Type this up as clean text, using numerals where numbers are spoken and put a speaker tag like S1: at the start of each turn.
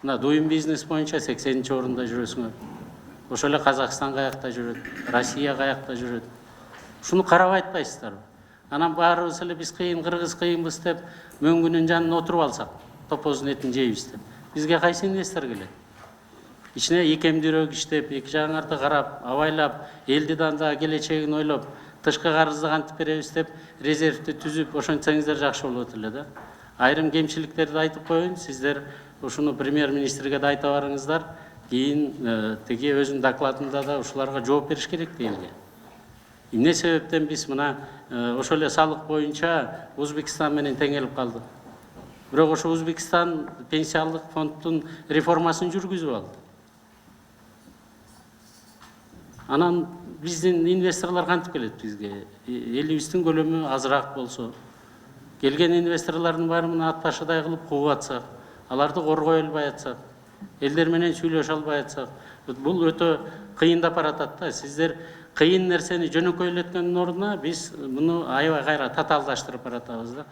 S1: мына doing бизнес боюнча 80-орунда жүрөсүңөр. Ошол эле Казакстан каякта жүрөт, Россия каякта жүрөт. Шуну карабай атпайсыздарбы? Анан баарыбыз эле биз кыйын, кыргыз кыйынбыз деп мөңгүнүн жанына отуруп алсак, топоздун этин жейбиз деп. Бизге кайсы инвестор келет? Ичине икемдүүрөөк иштеп, эки жагыңарды карап, абайлап, элди да келечегин ойлоп, тышкы карызды кантип беребиз деп резервди түзүп, ошентсеңиздер жакшы болот эле да. Айрым кемчиликтерди айтып коеюн, сиздер ушуну премьер-министрге да айта барыңыздар, кийин тиги өзүнүн докладында да ушуларга жооп бериш керек элге. Эмне себептен биз мына ошол эле салык боюнча Өзбекстан менен теңелип калдык. Бирок ошо Өзбекстан пенсиялык фонддун реформасын жүргүзүп алды. Анан биздин инвесторлор кантип келет бизге? Элибиздин көлөмү азыраак болсо, келген инвесторлордун баары мына ат башыдай кылып кууп атсак, аларды коргой албай атсак, элдер менен сүйлөшө албай атсак, бул өтө кыйындап баратат да. Сиздер кыйын нерсени жөнөкөйлөткөндүн ордуна биз муну аябай кайра татаалдаштырып баратабыз да.